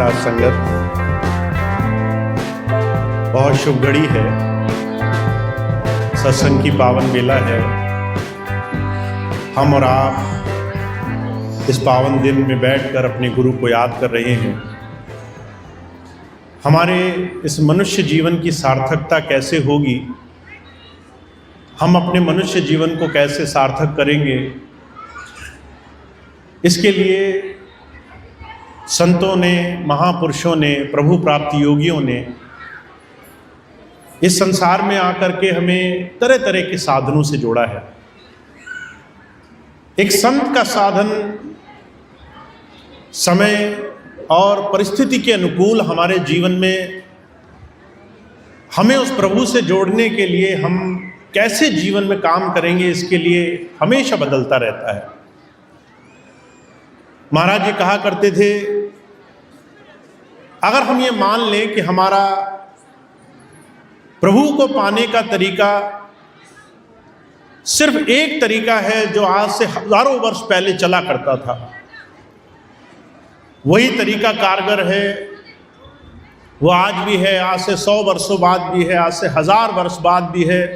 साथ संगत, बहुत शुभ घड़ी है, सत्संग की पावन बेला है। हम और आप इस पावन दिन में बैठकर अपने गुरु को याद कर रहे हैं। हमारे इस मनुष्य जीवन की सार्थकता कैसे होगी, हम अपने मनुष्य जीवन को कैसे सार्थक करेंगे, इसके लिए संतों ने, महापुरुषों ने, प्रभु प्राप्त योगियों ने इस संसार में आकर के हमें तरह तरह के साधनों से जोड़ा है। एक संत का साधन समय और परिस्थिति के अनुकूल हमारे जीवन में हमें उस प्रभु से जोड़ने के लिए हम कैसे जीवन में काम करेंगे, इसके लिए हमेशा बदलता रहता है। महाराज जी कहा करते थे, अगर हम ये मान लें कि हमारा प्रभु को पाने का तरीका सिर्फ एक तरीका है जो आज से हजारों वर्ष पहले चला करता था, वही तरीका कारगर है, वो आज भी है, आज से 100 वर्षों बाद भी है, आज से 1000 वर्ष बाद भी है,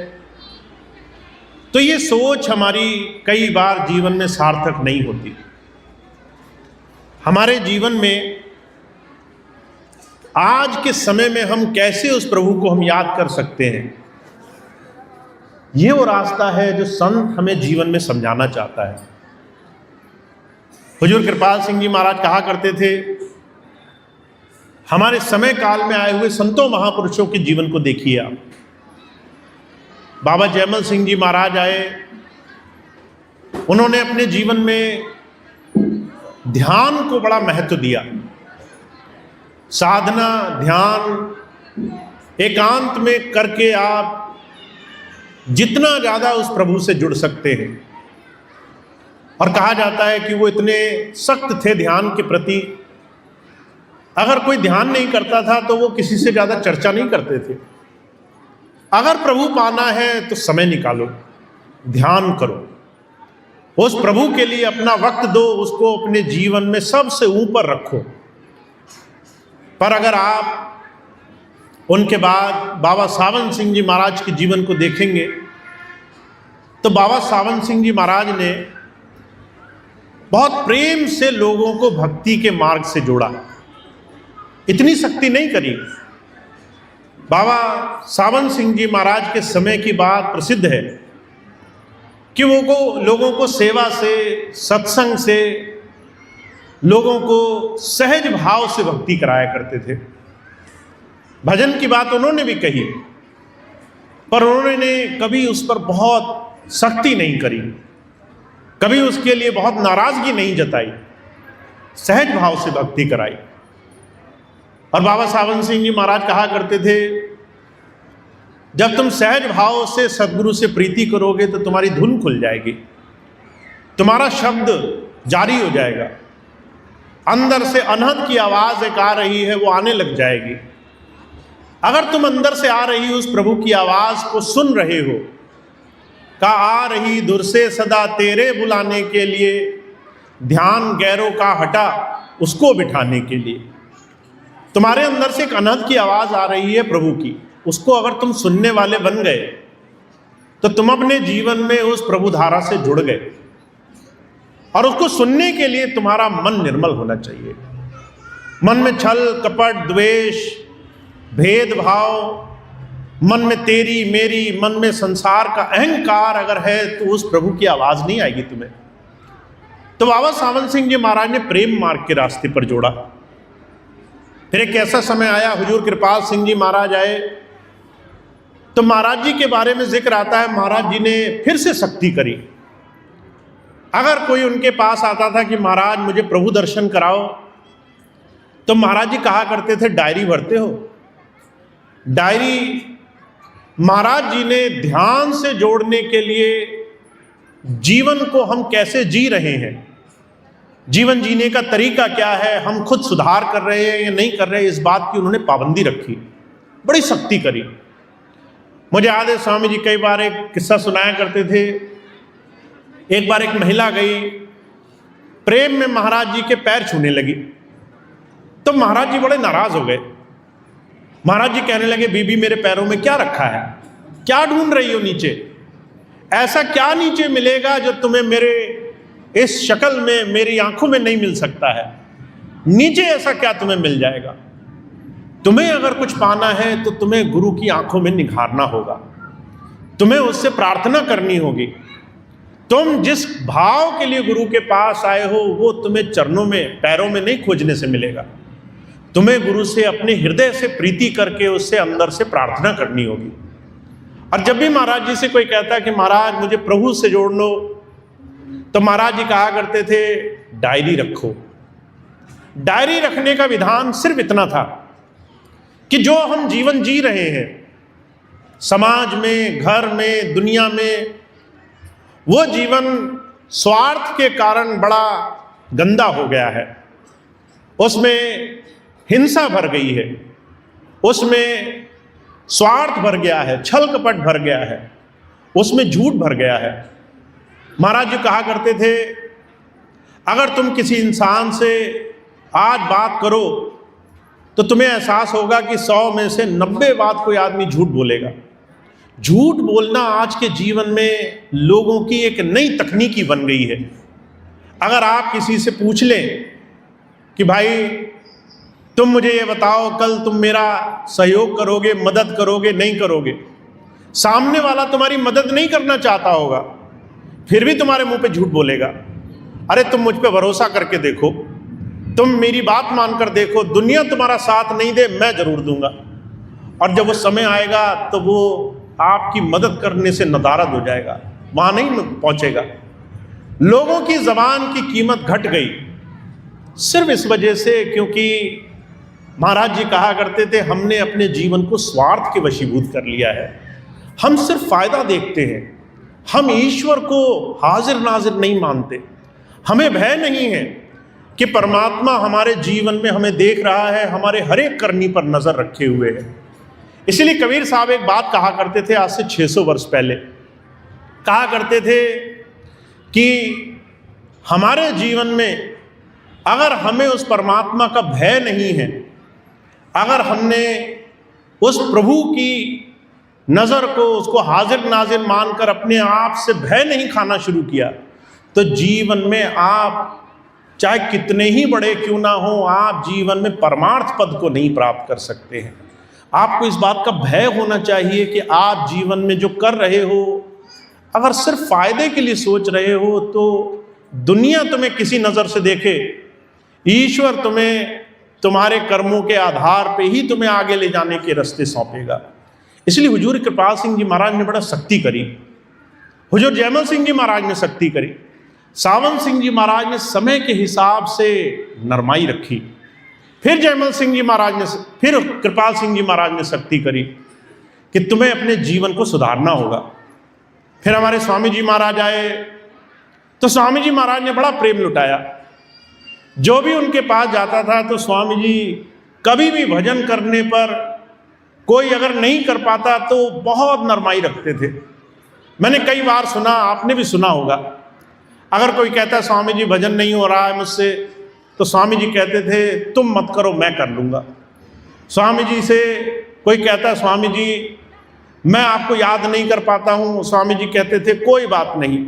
तो ये सोच हमारी कई बार जीवन में सार्थक नहीं होती। हमारे जीवन में आज के समय में हम कैसे उस प्रभु को हम याद कर सकते हैं, ये वो रास्ता है जो संत हमें जीवन में समझाना चाहता है। हुजूर कृपाल सिंह जी महाराज कहा करते थे, हमारे समय काल में आए हुए संतों महापुरुषों के जीवन को देखिए आप। बाबा जयमल सिंह जी महाराज आए, उन्होंने अपने जीवन में ध्यान को बड़ा महत्व दिया। साधना, ध्यान एकांत में करके आप जितना ज़्यादा उस प्रभु से जुड़ सकते हैं। और कहा जाता है कि वो इतने सख्त थे ध्यान के प्रति, अगर कोई ध्यान नहीं करता था तो वो किसी से ज़्यादा चर्चा नहीं करते थे। अगर प्रभु पाना है तो समय निकालो, ध्यान करो, उस प्रभु के लिए अपना वक्त दो, उसको अपने जीवन में सबसे ऊपर रखो। पर अगर आप उनके बाद बाबा सावन सिंह जी महाराज के जीवन को देखेंगे तो बाबा सावन सिंह जी महाराज ने बहुत प्रेम से लोगों को भक्ति के मार्ग से जोड़ा, इतनी सख्ती नहीं करी। बाबा सावन सिंह जी महाराज के समय की बात प्रसिद्ध है कि वो लोगों को सेवा से, सत्संग से, लोगों को सहज भाव से भक्ति कराया करते थे। भजन की बात उन्होंने भी कही, पर उन्होंने कभी उस पर बहुत सख्ती नहीं करी, कभी उसके लिए बहुत नाराजगी नहीं जताई, सहज भाव से भक्ति कराई। और बाबा सावन सिंह जी महाराज कहा करते थे, जब तुम सहज भाव से सदगुरु से प्रीति करोगे तो तुम्हारी धुन खुल जाएगी, तुम्हारा शब्द जारी हो जाएगा, अंदर से अनहद की आवाज एक आ रही है वो आने लग जाएगी। अगर तुम अंदर से आ रही उस प्रभु की आवाज को सुन रहे हो, का आ रही धुर से सदा तेरे बुलाने के लिए, ध्यान गैरों का हटा उसको बिठाने के लिए, तुम्हारे अंदर से एक अनहद की आवाज आ रही है प्रभु की, उसको अगर तुम सुनने वाले बन गए तो तुम अपने जीवन में उस प्रभु धारा से जुड़ गए। और उसको सुनने के लिए तुम्हारा मन निर्मल होना चाहिए। मन में छल, कपट, द्वेष, भेदभाव, मन में तेरी मेरी, मन में संसार का अहंकार अगर है तो उस प्रभु की आवाज नहीं आएगी तुम्हें। तो बाबा सावन सिंह जी महाराज ने प्रेम मार्ग के रास्ते पर जोड़ा। फिर एक ऐसा समय आया, हुजूर कृपाल सिंह जी महाराज आए, तो महाराज जी के बारे में जिक्र आता है, महाराज जी ने फिर से सख्ती करी। अगर कोई उनके पास आता था कि महाराज मुझे प्रभु दर्शन कराओ, तो महाराज जी कहा करते थे, डायरी भरते हो? डायरी महाराज जी ने ध्यान से जोड़ने के लिए जीवन को हम कैसे जी रहे हैं, जीवन जीने का तरीका क्या है, हम खुद सुधार कर रहे हैं या नहीं कर रहे हैं, इस बात की उन्होंने पाबंदी रखी, बड़ी सख्ती करी। मुझे याद है स्वामी जी कई बार एक किस्सा सुनाया करते थे। एक बार एक महिला गई, प्रेम में महाराज जी के पैर छूने लगी, तो महाराज जी बड़े नाराज हो गए। महाराज जी कहने लगे, बीबी मेरे पैरों में क्या रखा है, क्या ढूंढ रही हो नीचे? ऐसा क्या नीचे मिलेगा जो तुम्हें मेरे इस शक्ल में, मेरी आंखों में नहीं मिल सकता है? नीचे ऐसा क्या तुम्हें मिल जाएगा? तुम्हें अगर कुछ पाना है तो तुम्हें गुरु की आंखों में निखारना होगा, तुम्हें उससे प्रार्थना करनी होगी। तुम जिस भाव के लिए गुरु के पास आए हो वो तुम्हें चरणों में, पैरों में नहीं खोजने से मिलेगा। तुम्हें गुरु से अपने हृदय से प्रीति करके उससे अंदर से प्रार्थना करनी होगी। और जब भी महाराज जी से कोई कहता है कि महाराज मुझे प्रभु से जोड़ लो, तो महाराज जी कहा करते थे, डायरी रखो। डायरी रखने का विधान सिर्फ इतना था कि जो हम जीवन जी रहे हैं समाज में, घर में, दुनिया में, वो जीवन स्वार्थ के कारण बड़ा गंदा हो गया है। उसमें हिंसा भर गई है, उसमें स्वार्थ भर गया है, छल कपट भर गया है, उसमें झूठ भर गया है। महाराज जी कहा करते थे, अगर तुम किसी इंसान से आज बात करो तो तुम्हें एहसास होगा कि 100 में से 90 बात कोई आदमी झूठ बोलेगा। झूठ बोलना आज के जीवन में लोगों की एक नई तकनीकी बन गई है। अगर आप किसी से पूछ लें कि भाई तुम मुझे ये बताओ, कल तुम मेरा सहयोग करोगे, मदद करोगे, नहीं करोगे, सामने वाला तुम्हारी मदद नहीं करना चाहता होगा, फिर भी तुम्हारे मुंह पे झूठ बोलेगा। अरे तुम मुझ पे भरोसा करके देखो, तुम मेरी बात मानकर देखो, दुनिया तुम्हारा साथ नहीं दे, मैं जरूर दूंगा। और जब वो समय आएगा तो वो आपकी मदद करने से नदारद हो जाएगा, वहां नहीं पहुंचेगा। लोगों की जबान की कीमत घट गई सिर्फ इस वजह से क्योंकि महाराज जी कहा करते थे, हमने अपने जीवन को स्वार्थ के वशीभूत कर लिया है। हम सिर्फ फायदा देखते हैं, हम ईश्वर को हाजिर नाजिर नहीं मानते। हमें भय नहीं है कि परमात्मा हमारे जीवन में हमें देख रहा है, हमारे हर एक करनी पर नजर रखे हुए है। इसलिए कबीर साहब एक बात कहा करते थे, आज से 600 वर्ष पहले कहा करते थे कि हमारे जीवन में अगर हमें उस परमात्मा का भय नहीं है, अगर हमने उस प्रभु की नज़र को, उसको हाजिर नाजिर मानकर अपने आप से भय नहीं खाना शुरू किया, तो जीवन में आप चाहे कितने ही बड़े क्यों ना हो, आप जीवन में परमार्थ पद को नहीं प्राप्त कर सकते हैं। आपको इस बात का भय होना चाहिए कि आप जीवन में जो कर रहे हो, अगर सिर्फ फायदे के लिए सोच रहे हो तो दुनिया तुम्हें किसी नज़र से देखे, ईश्वर तुम्हें तुम्हारे कर्मों के आधार पे ही तुम्हें आगे ले जाने के रास्ते सौंपेगा। इसलिए हुजूर कृपाल सिंह जी महाराज ने बड़ा सख्ती करी, हुजूर जयमल सिंह जी महाराज ने सख्ती करी, सावन सिंह जी महाराज ने समय के हिसाब से नरमाई रखी, फिर जयमल सिंह जी महाराज ने, फिर कृपाल सिंह जी महाराज ने सख्ती करी कि तुम्हें अपने जीवन को सुधारना होगा। फिर हमारे स्वामी जी महाराज आए तो स्वामी जी महाराज ने बड़ा प्रेम लुटाया। जो भी उनके पास जाता था तो स्वामी जी कभी भी भजन करने पर कोई अगर नहीं कर पाता तो बहुत नरमाई रखते थे। मैंने कई बार सुना, आपने भी सुना होगा, अगर कोई कहता है स्वामी जी भजन नहीं हो रहा है मुझसे, तो स्वामी जी कहते थे तुम मत करो, मैं कर लूँगा। स्वामी जी से कोई कहता है स्वामी जी मैं आपको याद नहीं कर पाता हूँ, स्वामी जी कहते थे कोई बात नहीं,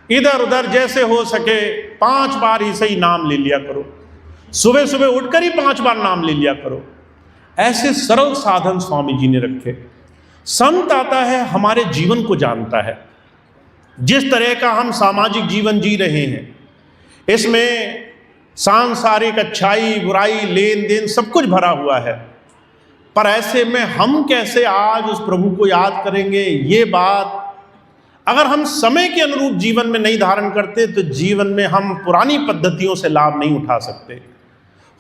इधर उधर जैसे हो सके 5 बार ही सही नाम ले लिया करो, सुबह सुबह उठकर ही 5 बार नाम ले लिया करो। ऐसे सरल साधन स्वामी जी ने रखे। संत आता है हमारे जीवन को जानता है, जिस तरह का हम सामाजिक जीवन जी रहे हैं, इसमें सांसारिक अच्छाई बुराई लेन देन सब कुछ भरा हुआ है, पर ऐसे में हम कैसे आज उस प्रभु को याद करेंगे, ये बात अगर हम समय के अनुरूप जीवन में नहीं धारण करते तो जीवन में हम पुरानी पद्धतियों से लाभ नहीं उठा सकते।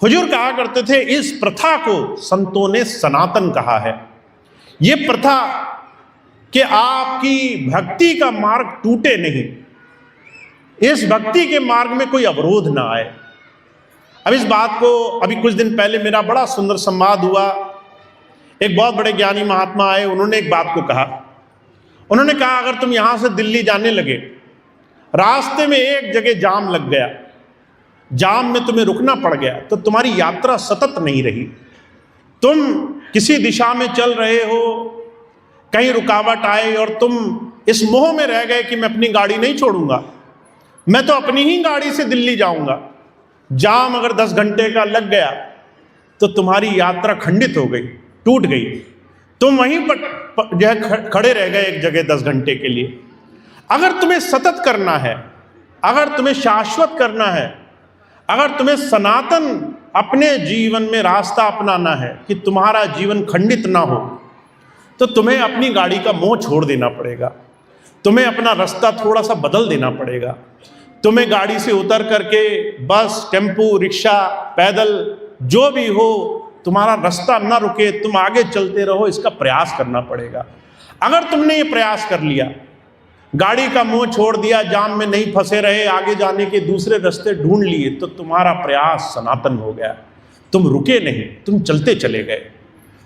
हुजूर कहा करते थे, इस प्रथा को संतों ने सनातन कहा है। ये प्रथा कि आपकी भक्ति का मार्ग टूटे नहीं, इस भक्ति के मार्ग में कोई अवरोध ना आए। अब इस बात को अभी कुछ दिन पहले मेरा बड़ा सुंदर संवाद हुआ। एक बहुत बड़े ज्ञानी महात्मा आए, उन्होंने एक बात को कहा, उन्होंने कहा अगर तुम यहां से दिल्ली जाने लगे, रास्ते में एक जगह जाम लग गया जाम में तुम्हें रुकना पड़ गया, तो तुम्हारी यात्रा सतत नहीं रही। तुम किसी दिशा में चल रहे हो, कहीं रुकावट आए और तुम इस मोह में रह गए कि मैं अपनी गाड़ी नहीं छोड़ूंगा, मैं तो अपनी ही गाड़ी से दिल्ली जाऊंगा। जाम अगर 10 घंटे का लग गया तो तुम्हारी यात्रा खंडित हो गई, टूट गई। तुम वहीं पर जो है खड़े रह गए एक जगह 10 घंटे के लिए। अगर तुम्हें सतत करना है, अगर तुम्हें शाश्वत करना है, अगर तुम्हें सनातन अपने जीवन में रास्ता अपनाना है कि तुम्हारा जीवन खंडित ना हो, तो तुम्हें अपनी गाड़ी का मोह छोड़ देना पड़ेगा। तुम्हें अपना रास्ता थोड़ा सा बदल देना पड़ेगा। तुम्हें गाड़ी से उतर करके बस, टेम्पू, रिक्शा, पैदल जो भी हो, तुम्हारा रास्ता ना रुके, तुम आगे चलते रहो, इसका प्रयास करना पड़ेगा। अगर तुमने ये प्रयास कर लिया, गाड़ी का मोह छोड़ दिया, जाम में नहीं फंसे रहे, आगे जाने के दूसरे रास्ते ढूंढ लिए, तो तुम्हारा प्रयास सनातन हो गया। तुम रुके नहीं, तुम चलते चले गए।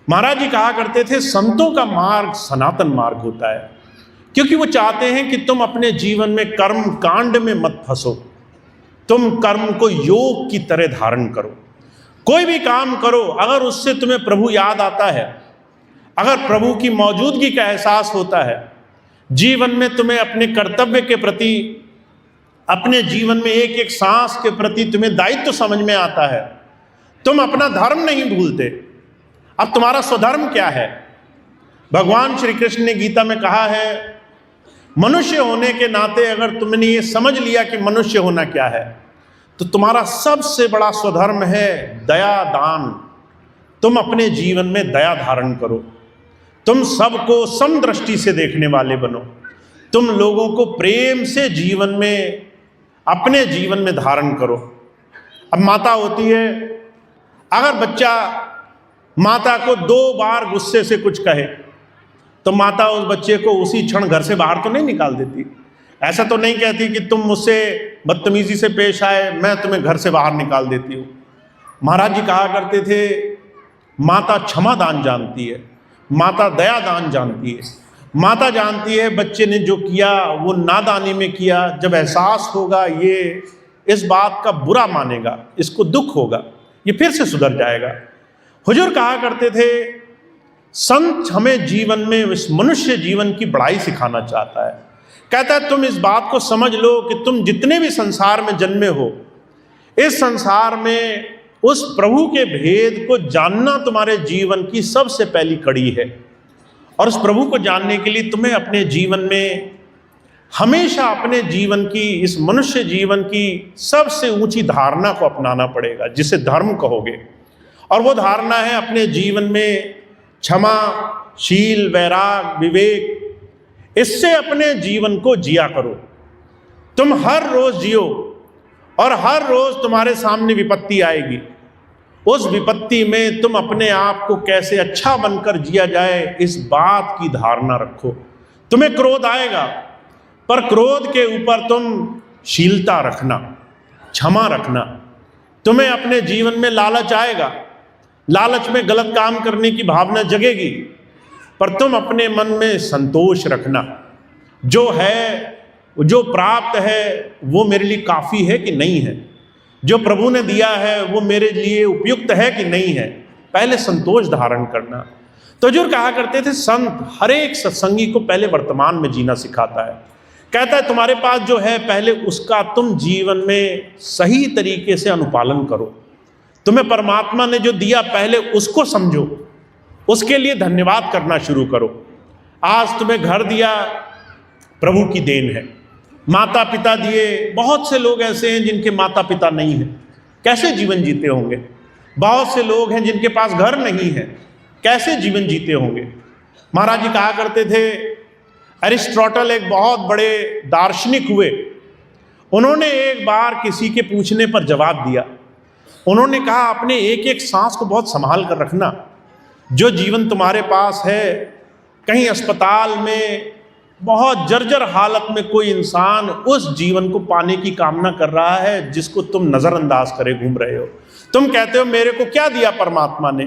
महाराज जी कहा करते थे, संतों का मार्ग सनातन मार्ग होता है, क्योंकि वो चाहते हैं कि तुम अपने जीवन में कर्म कांड में मत फंसो। तुम कर्म को योग की तरह धारण करो। कोई भी काम करो, अगर उससे तुम्हें प्रभु याद आता है, अगर प्रभु की मौजूदगी का एहसास होता है, जीवन में तुम्हें अपने कर्तव्य के प्रति, अपने जीवन में एक एक सांस के प्रति तुम्हें दायित्व समझ में आता है, तुम अपना धर्म नहीं भूलते। अब तुम्हारा स्वधर्म क्या है? भगवान श्री कृष्ण ने गीता में कहा है, मनुष्य होने के नाते अगर तुमने ये समझ लिया कि मनुष्य होना क्या है, तो तुम्हारा सबसे बड़ा स्वधर्म है दया दान। तुम अपने जीवन में दया धारण करो। तुम सबको समदृष्टि से देखने वाले बनो। तुम लोगों को प्रेम से जीवन में, अपने जीवन में धारण करो। अब माता होती है, अगर बच्चा माता को 2 बार गुस्से से कुछ कहे, तो माता उस बच्चे को उसी क्षण घर से बाहर तो नहीं निकाल देती। ऐसा तो नहीं कहती कि तुम मुझसे बदतमीजी से पेश आए, मैं तुम्हें घर से बाहर निकाल देती हूँ। महाराज जी कहा करते थे, माता क्षमा दान जानती है, माता दया दान जानती है। माता जानती है बच्चे ने जो किया वो नादानी में किया, जब एहसास होगा ये इस बात का बुरा मानेगा, इसको दुख होगा, ये फिर से सुधर जाएगा। हुजूर कहा करते थे, संत हमें जीवन में इस मनुष्य जीवन की बड़ाई सिखाना चाहता है। कहता है, तुम इस बात को समझ लो कि तुम जितने भी संसार में जन्मे हो, इस संसार में उस प्रभु के भेद को जानना तुम्हारे जीवन की सबसे पहली कड़ी है। और उस प्रभु को जानने के लिए तुम्हें अपने जीवन में हमेशा अपने जीवन की, इस मनुष्य जीवन की सबसे ऊंची धारणा को अपनाना पड़ेगा, जिसे धर्म कहोगे। और वो धारणा है अपने जीवन में क्षमा, शील, वैराग, विवेक, इससे अपने जीवन को जिया करो। तुम हर रोज जियो, और हर रोज तुम्हारे सामने विपत्ति आएगी। उस विपत्ति में तुम अपने आप को कैसे अच्छा बनकर जिया जाए, इस बात की धारणा रखो। तुम्हें क्रोध आएगा, पर क्रोध के ऊपर तुम शीलता रखना, क्षमा रखना। तुम्हें अपने जीवन में लालच आएगा, लालच में गलत काम करने की भावना जगेगी, पर तुम अपने मन में संतोष रखना। जो है, जो प्राप्त है, वो मेरे लिए काफ़ी है कि नहीं है, जो प्रभु ने दिया है वो मेरे लिए उपयुक्त है कि नहीं है, पहले संतोष धारण करना। तो जो कहा करते थे, संत हर एक सत्संगी को पहले वर्तमान में जीना सिखाता है। कहता है, तुम्हारे पास जो है पहले उसका तुम जीवन में सही तरीके से अनुपालन करो। तुम्हें परमात्मा ने जो दिया पहले उसको समझो, उसके लिए धन्यवाद करना शुरू करो। आज तुम्हें घर दिया, प्रभु की देन है। माता पिता दिए, बहुत से लोग ऐसे हैं जिनके माता पिता नहीं हैं, कैसे जीवन जीते होंगे। बहुत से लोग हैं जिनके पास घर नहीं है, कैसे जीवन जीते होंगे। महाराज जी कहा करते थे, अरिस्टोटल एक बहुत बड़े दार्शनिक हुए। उन्होंने एक बार किसी के पूछने पर जवाब दिया। उन्होंने कहा, अपने एक एक सांस को बहुत संभाल कर रखना। जो जीवन तुम्हारे पास है, कहीं अस्पताल में बहुत जर्जर हालत में कोई इंसान उस जीवन को पाने की कामना कर रहा है जिसको तुम नज़रअंदाज करे घूम रहे हो। तुम कहते हो मेरे को क्या दिया परमात्मा ने,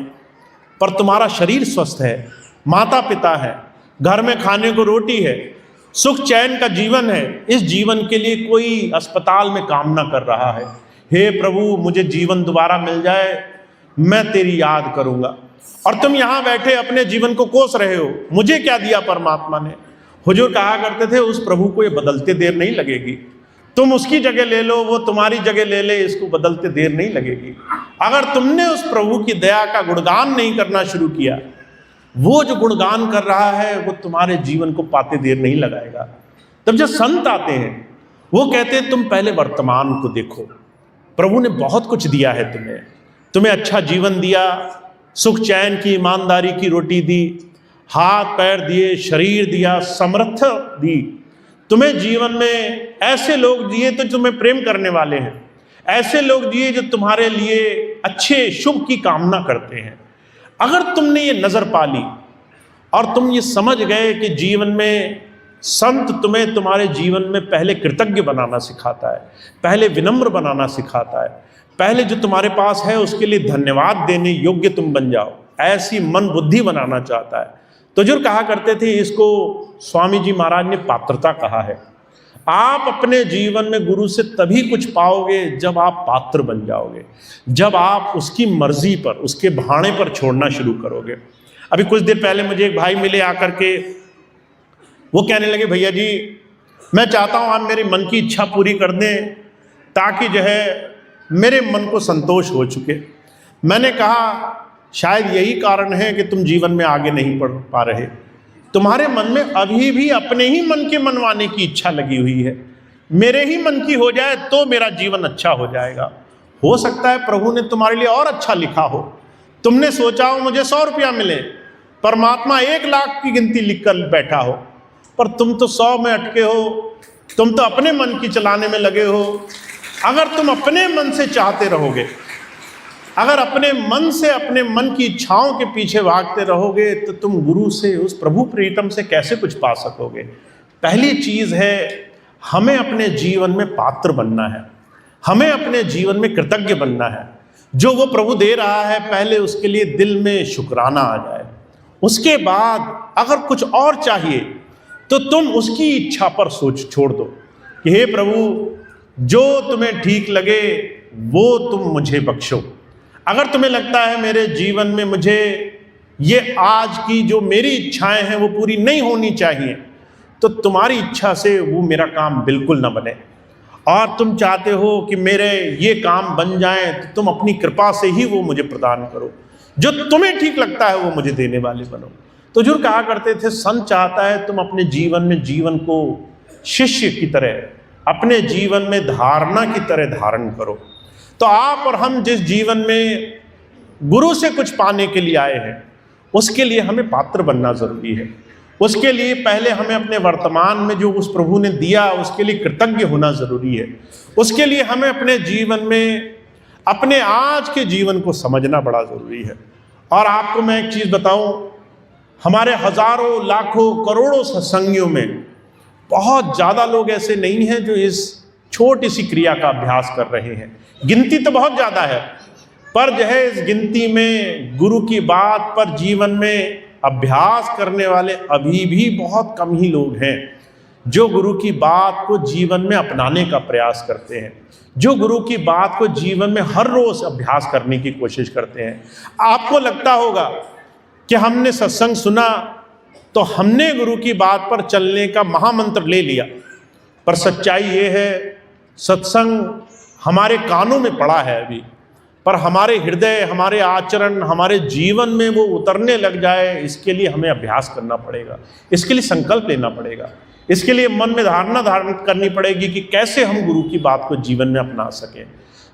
पर तुम्हारा शरीर स्वस्थ है, माता पिता है, घर में खाने को रोटी है, सुख चैन का जीवन है। इस जीवन के लिए कोई अस्पताल में कामना कर रहा है, हे प्रभु मुझे जीवन दोबारा मिल जाए, मैं तेरी याद करूंगा। और तुम यहां बैठे अपने जीवन को कोस रहे हो, मुझे क्या दिया परमात्मा ने। हुजूर कहा करते थे उस प्रभु को ये बदलते देर नहीं लगेगी, तुम उसकी जगह ले लो, वो तुम्हारी जगह ले ले, इसको बदलते देर नहीं लगेगी। अगर तुमने उस प्रभु की दया का गुणगान नहीं करना शुरू किया, वो जो गुणगान कर रहा है वो तुम्हारे जीवन को पाते देर नहीं लगाएगा। तब जब संत आते हैं वो कहते हैं तुम पहले वर्तमान को देखो, प्रभु ने बहुत कुछ दिया है तुम्हें अच्छा जीवन दिया, सुख चैन की ईमानदारी की रोटी दी, हाथ पैर दिए, शरीर दिया, समर्थ दी तुम्हें। जीवन में ऐसे लोग दिए तो तुम्हें प्रेम करने वाले हैं, ऐसे लोग दिए जो तुम्हारे लिए अच्छे शुभ की कामना करते हैं। अगर तुमने ये नजर पा ली और तुम ये समझ गए कि जीवन में संत तुम्हें तुम्हारे जीवन में पहले कृतज्ञ बनाना सिखाता है, पहले विनम्र बनाना सिखाता है, पहले जो तुम्हारे पास है उसके लिए धन्यवाद देने योग्य तुम बन जाओ, ऐसी मन बुद्धि बनाना चाहता है। तो जो कहा करते थे, इसको स्वामी जी महाराज ने पात्रता कहा है। आप अपने जीवन में गुरु से तभी कुछ पाओगे जब आप पात्र बन जाओगे, जब आप उसकी मर्जी पर, उसके भाणे पर छोड़ना शुरू करोगे। अभी कुछ देर पहले मुझे एक भाई मिले आकर के, वो कहने लगे भैया जी मैं चाहता हूँ आप मेरी मन की इच्छा पूरी कर दें ताकि जो है मेरे मन को संतोष हो चुके। मैंने कहा शायद यही कारण है कि तुम जीवन में आगे नहीं बढ़ पा रहे, तुम्हारे मन में अभी भी अपने ही मन के मनवाने की इच्छा लगी हुई है। मेरे ही मन की हो जाए तो मेरा जीवन अच्छा हो जाएगा। हो सकता है प्रभु ने तुम्हारे लिए और अच्छा लिखा हो, तुमने सोचा हो मुझे 100 रुपया मिले, परमात्मा 1 लाख की गिनती लिख कर बैठा हो, पर तुम तो 100 में अटके हो, तुम तो अपने मन की चलाने में लगे हो। अगर तुम अपने मन से चाहते रहोगे, अगर अपने मन से अपने मन की इच्छाओं के पीछे भागते रहोगे तो तुम गुरु से, उस प्रभु प्रीतम से कैसे कुछ पा सकोगे। पहली चीज है हमें अपने जीवन में पात्र बनना है, हमें अपने जीवन में कृतज्ञ बनना है। जो वो प्रभु दे रहा है पहले उसके लिए दिल में शुक्राना आ जाए। उसके बाद अगर कुछ और चाहिए तो तुम उसकी इच्छा पर सोच छोड़ दो कि हे प्रभु जो तुम्हें ठीक लगे वो तुम मुझे बख्शो। अगर तुम्हें लगता है मेरे जीवन में मुझे ये आज की जो मेरी इच्छाएं हैं वो पूरी नहीं होनी चाहिए, तो तुम्हारी इच्छा से वो मेरा काम बिल्कुल ना बने। और तुम चाहते हो कि मेरे ये काम बन जाएं तो तुम अपनी कृपा से ही वो मुझे प्रदान करो, जो तुम्हें ठीक लगता है वो मुझे देने वाले बनो। तो जो कहा करते थे संत चाहता है तुम अपने जीवन में जीवन को शिष्य की तरह, अपने जीवन में धारणा की तरह धारण करो। तो आप और हम जिस जीवन में गुरु से कुछ पाने के लिए आए हैं उसके लिए हमें पात्र बनना जरूरी है। उसके लिए पहले हमें अपने वर्तमान में जो उस प्रभु ने दिया उसके लिए कृतज्ञ होना जरूरी है। उसके लिए हमें अपने जीवन में अपने आज के जीवन को समझना बड़ा जरूरी है। और आपको मैं एक चीज बताऊं, हमारे हजारों लाखों करोड़ों सत्संगियों में बहुत ज्यादा लोग ऐसे नहीं हैं जो इस छोटी सी क्रिया का अभ्यास कर रहे हैं। गिनती तो बहुत ज्यादा है, पर जो है इस गिनती में गुरु की बात पर जीवन में अभ्यास करने वाले अभी भी बहुत कम ही लोग हैं जो गुरु की बात को जीवन में अपनाने का प्रयास करते हैं, जो गुरु की बात को जीवन में हर रोज अभ्यास करने की कोशिश करते हैं। आपको लगता होगा कि हमने सत्संग सुना तो हमने गुरु की बात पर चलने का महामंत्र ले लिया, पर सच्चाई ये है सत्संग हमारे कानों में पड़ा है अभी, पर हमारे हृदय, हमारे आचरण, हमारे जीवन में वो उतरने लग जाए, इसके लिए हमें अभ्यास करना पड़ेगा, इसके लिए संकल्प लेना पड़ेगा, इसके लिए मन में धारणा धारण करनी पड़ेगी कि कैसे हम गुरु की बात को जीवन में अपना सकें।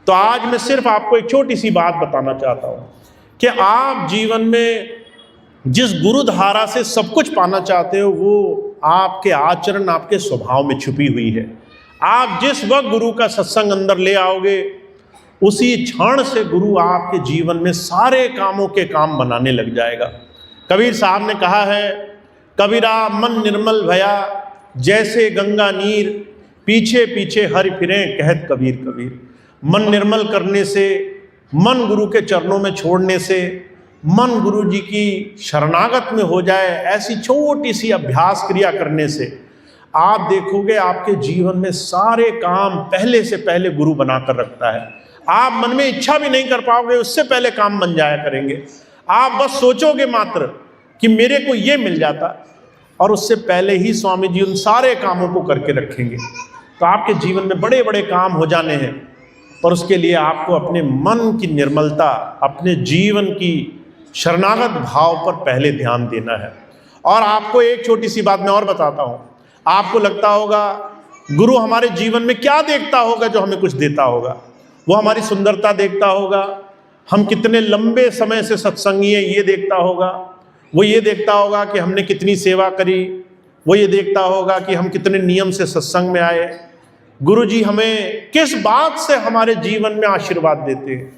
तो आज मैं सिर्फ आपको एक छोटी सी बात बताना चाहता हूँ कि आप जीवन में जिस गुरु धारा से सब कुछ पाना चाहते हो वो आपके आचरण, आपके स्वभाव में छुपी हुई है। आप जिस वक्त गुरु का सत्संग अंदर ले आओगे उसी क्षण से गुरु आपके जीवन में सारे कामों के काम बनाने लग जाएगा। कबीर साहब ने कहा है, कबीरा मन निर्मल भया जैसे गंगा नीर, पीछे पीछे हरि फिरें कहत कबीर कबीर। मन निर्मल करने से, मन गुरु के चरणों में छोड़ने से, मन गुरु जी की शरणागत में हो जाए, ऐसी छोटी सी अभ्यास क्रिया करने से आप देखोगे आपके जीवन में सारे काम पहले से पहले गुरु बनाकर रखता है। आप मन में इच्छा भी नहीं कर पाओगे, उससे पहले काम बन जाया करेंगे। आप बस सोचोगे मात्र कि मेरे को ये मिल जाता, और उससे पहले ही स्वामी जी उन सारे कामों को करके रखेंगे। तो आपके जीवन में बड़े बड़े काम हो जाने हैं, पर उसके लिए आपको अपने मन की निर्मलता, अपने जीवन की शरणागत भाव पर पहले ध्यान देना है। और आपको एक छोटी सी बात मैं और बताता हूँ। आपको लगता होगा गुरु हमारे जीवन में क्या देखता होगा जो हमें कुछ देता होगा? वो हमारी सुंदरता देखता होगा, हम कितने लंबे समय से सत्संगी हैं ये देखता होगा, वो ये देखता होगा कि हमने कितनी सेवा करी, वो ये देखता होगा कि हम कितने नियम से सत्संग में आए। गुरु जी हमें किस बात से हमारे जीवन में आशीर्वाद देते हैं?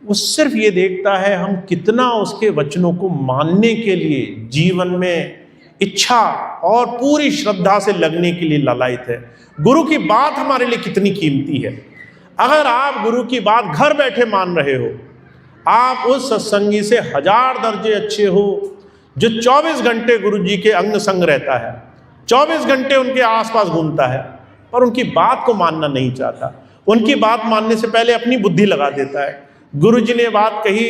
वो सिर्फ ये देखता है हम कितना उसके वचनों को मानने के लिए जीवन में इच्छा और पूरी श्रद्धा से लगने के लिए लालायित है। गुरु की बात हमारे लिए कितनी कीमती है। अगर आप गुरु की बात घर बैठे मान रहे हो, आप उस सत्संगी से 1000 दर्जे अच्छे हो जो 24 घंटे गुरु जी के अंग संग रहता है, 24 घंटे उनके आसपास घूमता है, पर उनकी बात को मानना नहीं चाहता। उनकी बात मानने से पहले अपनी बुद्धि लगा देता है। गुरु जी ने बात कही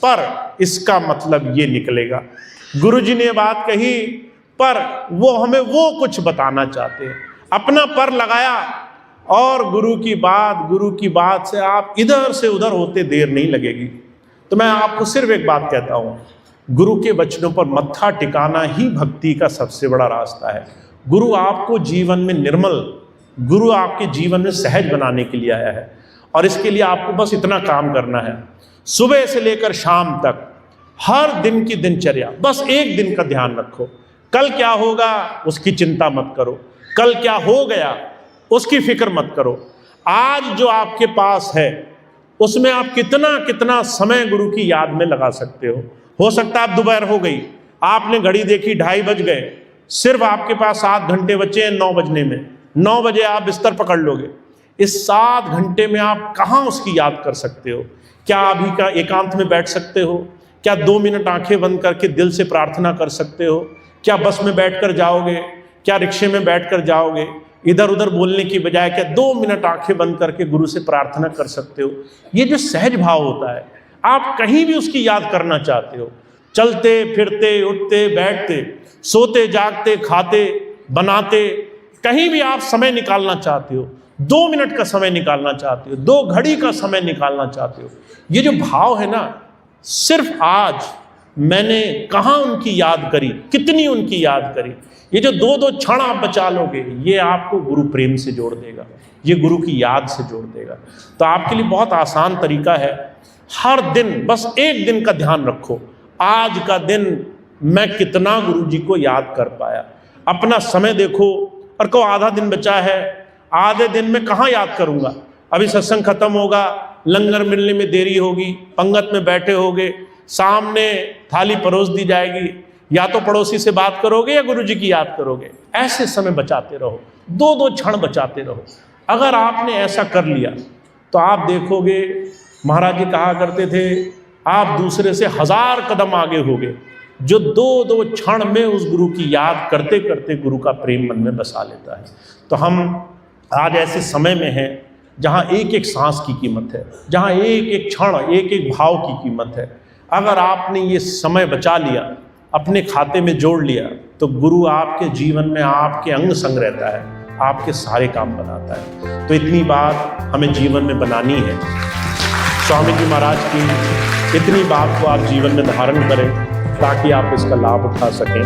पर इसका मतलब ये निकलेगा, गुरु जी ने बात कही पर वो हमें वो कुछ बताना चाहते हैं। अपना पर लगाया और गुरु की बात से आप इधर से उधर होते देर नहीं लगेगी। तो मैं आपको सिर्फ एक बात कहता हूँ, गुरु के वचनों पर मत्था टिकाना ही भक्ति का सबसे बड़ा रास्ता है। गुरु आपको जीवन में निर्मल, गुरु आपके जीवन में सहज बनाने के लिए आया है, और इसके लिए आपको बस इतना काम करना है। सुबह से लेकर शाम तक हर दिन की दिनचर्या, बस एक दिन का ध्यान रखो। कल क्या होगा उसकी चिंता मत करो, कल क्या हो गया उसकी फिक्र मत करो। आज जो आपके पास है उसमें आप कितना कितना समय गुरु की याद में लगा सकते हो सकता है आप दोपहर हो गई, आपने घड़ी देखी 2:30 बज गए, सिर्फ आपके पास 7 घंटे बचे हैं 9 बजने में। 9 बजे आप बिस्तर पकड़ लोगे। इस 7 घंटे में आप कहाँ उसकी याद कर सकते हो? क्या अभी का एकांत में बैठ सकते हो? क्या 2 मिनट आंखें बंद करके दिल से प्रार्थना कर सकते हो? क्या बस में बैठकर जाओगे? क्या रिक्शे में बैठकर जाओगे? इधर उधर बोलने की बजाय क्या 2 मिनट आंखें बंद करके गुरु से प्रार्थना कर सकते हो? ये जो सहज भाव होता है, आप कहीं भी उसकी याद करना चाहते हो, चलते फिरते उठते बैठते, सोते जागते, खाते बनाते, कहीं भी आप समय निकालना चाहते हो, 2 मिनट का समय निकालना चाहते हो, 2 घड़ी का समय निकालना चाहते हो, ये जो भाव है ना, सिर्फ आज मैंने कहाँ उनकी याद करी, कितनी उनकी याद करी, ये जो 2-2 क्षण आप बचा लोगे, ये आपको गुरु प्रेम से जोड़ देगा, ये गुरु की याद से जोड़ देगा। तो आपके लिए बहुत आसान तरीका है, हर दिन बस एक दिन का ध्यान रखो, आज का दिन मैं कितना गुरु जी को याद कर पाया। अपना समय देखो और कहो आधा दिन बचा है, आधे दिन में कहाँ याद करूँगा? अभी सत्संग खत्म होगा, लंगर मिलने में देरी होगी, पंगत में बैठे होगे, सामने थाली परोस दी जाएगी, या तो पड़ोसी से बात करोगे या गुरु जी की याद करोगे। ऐसे समय बचाते रहो, 2-2 क्षण बचाते रहो। अगर आपने ऐसा कर लिया तो आप देखोगे, महाराज जी कहा करते थे, आप दूसरे से 1000 कदम आगे होगे जो 2-2 क्षण में उस गुरु की याद करते करते गुरु का प्रेम मन में बसा लेता है। तो हम आज ऐसे समय में हैं जहाँ एक एक सांस की कीमत है, जहाँ एक एक क्षण, एक एक भाव की कीमत है। अगर आपने ये समय बचा लिया, अपने खाते में जोड़ लिया, तो गुरु आपके जीवन में आपके अंग संग रहता है, आपके सारे काम बनाता है। तो इतनी बात हमें जीवन में बनानी है। स्वामी जी महाराज की इतनी बात को आप जीवन में धारण करें ताकि आप इसका लाभ उठा सकें।